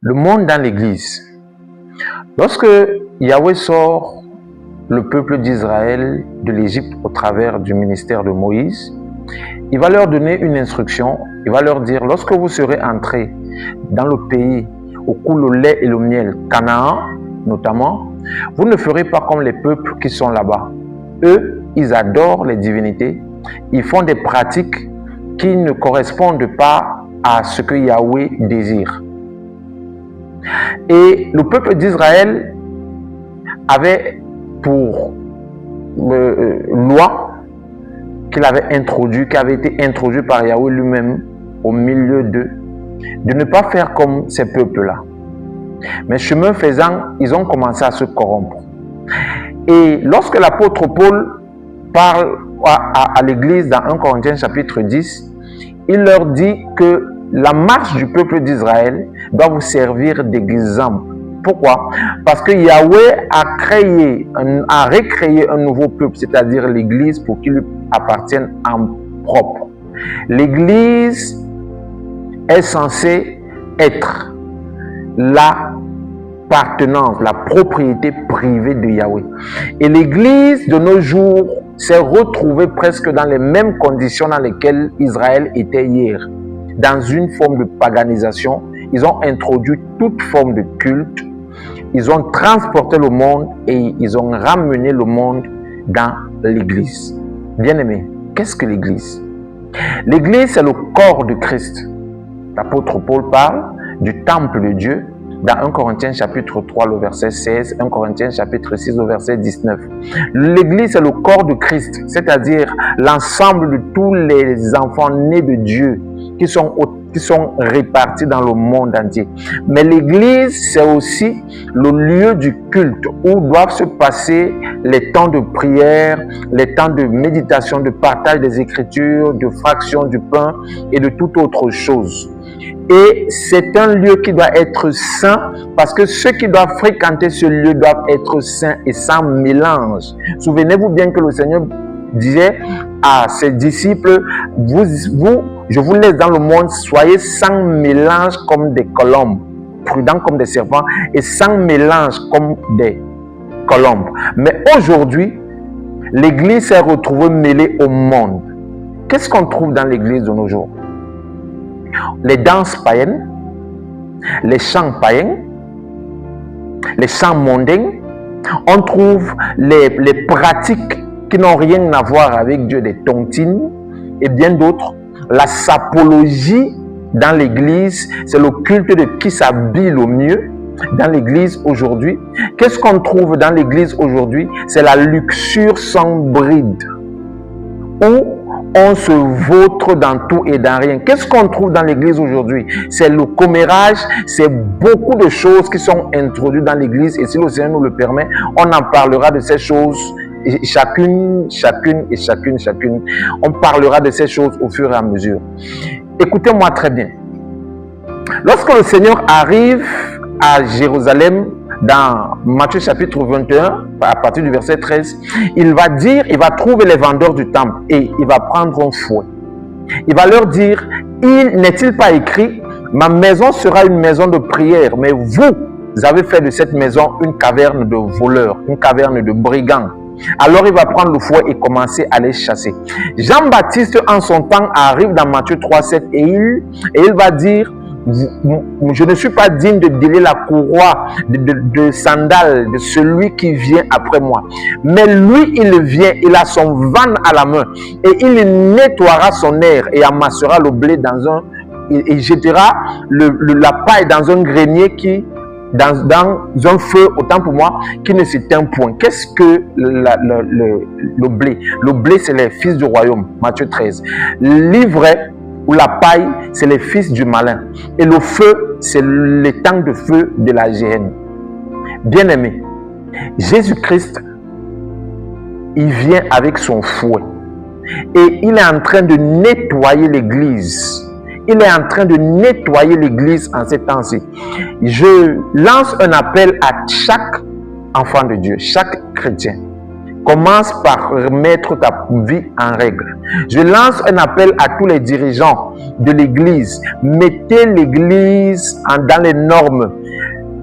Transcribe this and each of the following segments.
Le monde dans l'Église. Lorsque Yahweh sort le peuple d'Israël de l'Égypte au travers du ministère de Moïse, il va leur donner une instruction. Il va leur dire, lorsque vous serez entrés dans le pays où coule le lait et le miel, Canaan notamment, vous ne ferez pas comme les peuples qui sont là-bas. Eux, ils adorent les divinités, ils font des pratiques qui ne correspondent pas à ce que Yahweh désire. Et le peuple d'Israël avait pour loi qu'il avait introduit, qui avait été introduit par Yahweh lui-même au milieu d'eux, de ne pas faire comme ces peuples-là. Mais chemin faisant, ils ont commencé à se corrompre. Et lorsque l'apôtre Paul parle à l'église dans 1 Corinthiens chapitre 10, il leur dit que la marche du peuple d'Israël doit vous servir d'exemple. Pourquoi? Parce que Yahweh a recréé un nouveau peuple, c'est-à-dire l'église, pour qu'il lui appartienne en propre. L'église est censée être l'appartenance, la propriété privée de Yahweh. Et l'église de nos jours s'est retrouvée presque dans les mêmes conditions dans lesquelles Israël était hier. Dans une forme de paganisation, ils ont introduit toute forme de culte, ils ont transporté le monde et ils ont ramené le monde dans l'église. Bien-aimés, qu'est-ce que l'église? L'église, c'est le corps de Christ. L'apôtre Paul parle du temple de Dieu dans 1 Corinthiens chapitre 3, le verset 16, 1 Corinthiens chapitre 6, le verset 19. L'église, c'est le corps de Christ, c'est-à-dire l'ensemble de tous les enfants nés de Dieu qui sont répartis dans le monde entier. Mais l'église, c'est aussi le lieu du culte où doivent se passer les temps de prière, les temps de méditation, de partage des Écritures, de fraction du pain et de toute autre chose. Et c'est un lieu qui doit être saint parce que ceux qui doivent fréquenter ce lieu doivent être saints et sans mélange. Souvenez-vous bien que le Seigneur disait à ses disciples, je vous laisse dans le monde, soyez sans mélange comme des colombes, prudents comme des serpents et sans mélange comme des colombes. Mais aujourd'hui, l'église s'est retrouvée mêlée au monde. Qu'est-ce qu'on trouve dans l'église de nos jours? Les danses païennes, les chants païens, les chants mondains. On trouve les pratiques qui n'ont rien à voir avec Dieu, des tontines et bien d'autres. La sapologie dans l'église, c'est le culte de qui s'habille le mieux dans l'église aujourd'hui. Qu'est-ce qu'on trouve dans l'église aujourd'hui? C'est la luxure sans bride, où on se vautre dans tout et dans rien. Qu'est-ce qu'on trouve dans l'église aujourd'hui? C'est le commérage, c'est beaucoup de choses qui sont introduites dans l'église et si le Seigneur nous le permet, on en parlera de ces choses, chacune. On parlera de ces choses au fur et à mesure. Écoutez-moi très bien. Lorsque le Seigneur arrive à Jérusalem, dans Matthieu chapitre 21, à partir du verset 13, il va trouver les vendeurs du temple et il va prendre un fouet. Il va leur dire, n'est-il pas écrit, ma maison sera une maison de prière, mais vous avez fait de cette maison une caverne de voleurs, une caverne de brigands. Alors il va prendre le fouet et commencer à les chasser. Jean-Baptiste en son temps arrive dans Matthieu 3,7 et il va dire, je ne suis pas digne de délier la courroie de sandales de celui qui vient après moi. Mais lui, il vient, il a son van à la main et il nettoiera son aire et amassera le blé et jettera la paille dans un grenier dans un feu, autant pour moi, qui ne s'éteint point. Qu'est-ce que le blé? Le blé, c'est les fils du royaume, Matthieu 13. L'ivraie ou la paille, c'est les fils du malin. Et le feu, c'est l'étang de feu de la géhenne. Bien-aimé, Jésus-Christ, il vient avec son fouet. Et il est en train de nettoyer l'église. Il est en train de nettoyer l'église en ces temps-ci. Je lance un appel à chaque enfant de Dieu, chaque chrétien. Commence par remettre ta vie en règle. Je lance un appel à tous les dirigeants de l'Église. Mettez l'Église dans les normes.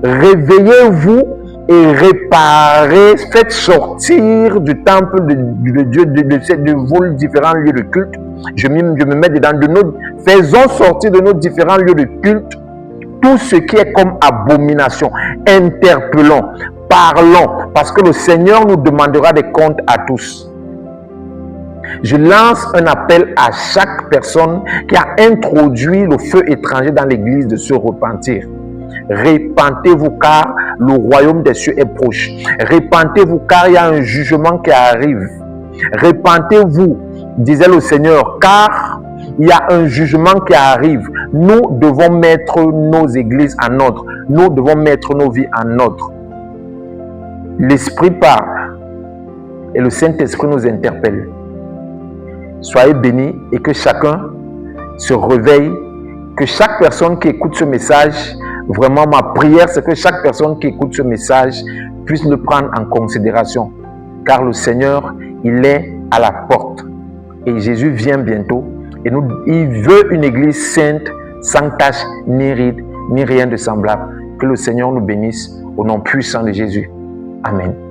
Réveillez-vous et réparez, faites sortir du temple de Dieu, de vos différents lieux de culte. Je me mets dedans, faisons sortir de nos différents lieux de culte tout ce qui est comme abomination. Interpellons, parlons, parce que le Seigneur nous demandera des comptes à tous. Je lance un appel à chaque personne qui a introduit le feu étranger dans l'Église de se repentir. Repentez-vous car le royaume des cieux est proche. Repentez-vous car il y a un jugement qui arrive. Repentez-vous, disait le Seigneur, car il y a un jugement qui arrive. Nous devons mettre nos églises en ordre. Nous devons mettre nos vies en ordre. L'Esprit parle et le Saint-Esprit nous interpelle. Soyez bénis et que chacun se réveille, que chaque personne qui écoute ce message, vraiment ma prière c'est que chaque personne qui écoute ce message puisse le prendre en considération. Car le Seigneur, il est à la porte et Jésus vient bientôt et il veut une église sainte, sans tache, ni ride, ni rien de semblable. Que le Seigneur nous bénisse au nom puissant de Jésus. Amen.